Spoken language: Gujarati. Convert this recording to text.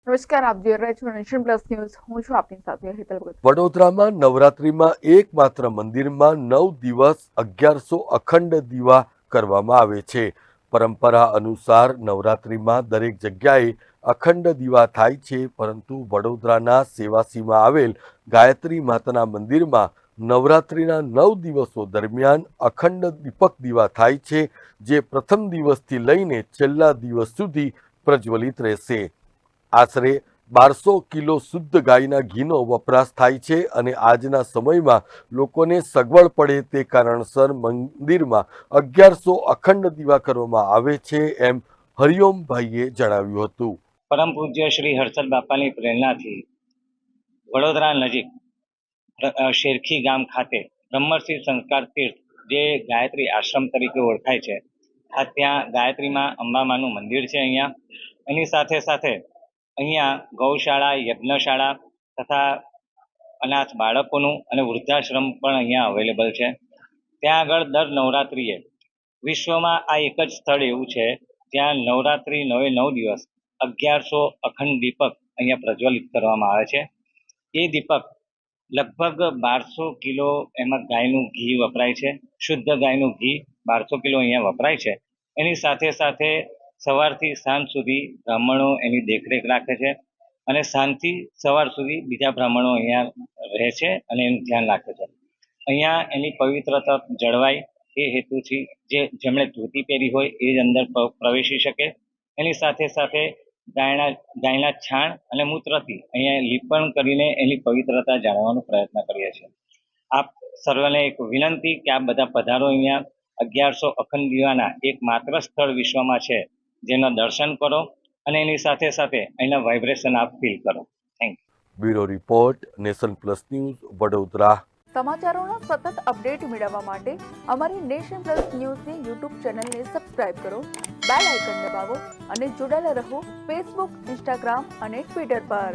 નમસ્કાર, આપ જોઈ રહ્યા છો નેશન પ્લસ ન્યૂઝ. હું છું આપની સાથે હેતલ ભગત. વડોદરામાં નવરાત્રિમાં એકમાત્ર મંદિરમાં 9 દિવસ 1100 અખંડ દીવા કરવામાં આવે છે. પરંપરા અનુસાર નવરાત્રિમાં દરેક જગ્યાએ અખંડ દીવા થાય છે, પરંતુ વડોદરાના સેવાસીમાં આવેલ ગાયત્રી માતાના મંદિરમાં નવરાત્રિના 9 દિવસો દરમિયાન અખંડ દીપક દીવા થાય છે, જે પ્રથમ દિવસથી લઈને છેલ્લા દિવસ સુધી પ્રજ્વલિત રહેશે. આશરે 1200 કિલો શુદ્ધ ગાયના ઘીનો વપરાશ થાય છે અને આજના સમયમાં લોકોને સગવડ પડે તે કારણસર મંદિરમાં 1100 અખંડ દીવા કરવામાં આવે છે, એમ હરિઓમભાઈએ જણાવ્યું હતું. પરમ પૂજ્ય શ્રી હર્ષદ બાપાની પ્રેરણાથી વડોદરા નજીક શેરખી ગામ ખાતે બ્રહ્મર્ષિ સંસ્કાર તીર્થ, જે ગાયત્રી આશ્રમ તરીકે ઓળખાય છે, આ ત્યાં ગાયત્રીમાં અંબામાનું મંદિર છે. અહીંયા એની સાથે સાથે અહીંયા ગૌશાળા, યજ્ઞશાળા તથા અનાથ બાળકોનું અને વૃદ્ધાશ્રમ પણ અહીંયા અવેલેબલ છે. ત્યાં આગળ દર નવરાત્રિએ વિશ્વમાં આ એક જ સ્થળ એવું છે જ્યાં નવરાત્રિ 9 દિવસ 1100 અખંડ દીપક અહીંયા પ્રજ્વલિત કરવામાં આવે છે. એ દીપક લગભગ 1200 કિલો એમાં ગાયનું ઘી વપરાય છે. શુદ્ધ ગાયનું ઘી 1200 કિલો અહીંયા વપરાય છે. એની સાથે સાથે સવારથી સાંજ સુધી બ્રાહ્મણો એની દેખરેખ રાખે છે અને સાંજથી સવાર સુધી બીજા બ્રાહ્મણો અહીંયા રહે છે અને એનું ધ્યાન રાખે છે. અહીંયા એની પવિત્રતા જળવાય એ હેતુથી જેમણે ધોતી પહેરી હોય એ જ અંદર પ્રવેશી શકે. એની સાથે સાથે ગાયના છાણ અને મૂત્રથી અહીંયા લીપણ કરીને એની પવિત્રતા જાળવવાનો પ્રયત્ન કરીએ છીએ. આપ સર્વને એક વિનંતી કે આપ બધા પધારો. અહીંયા 1100 અખંડ દીવાના એક માત્ર સ્થળ વિશ્વમાં છે, જેના દર્શન કરો અને એની સાથે સાથે એના વાઇબ્રેશન આપ ફીલ કરો. Thank you. Bureau report, nation plus news, Vadodara. સમાચારોના સતત અપડેટ મેળવવા માટે અમારી નેશન પ્લસ ન્યૂઝની યુટ્યુબ ચેનલને સબસ્ક્રાઇબ કરો, બેલ આઇકન દબાવો અને જોડાયેલા રહો ફેસબુક, ઇન્સ્ટાગ્રામ અને ટ્વિટર પર.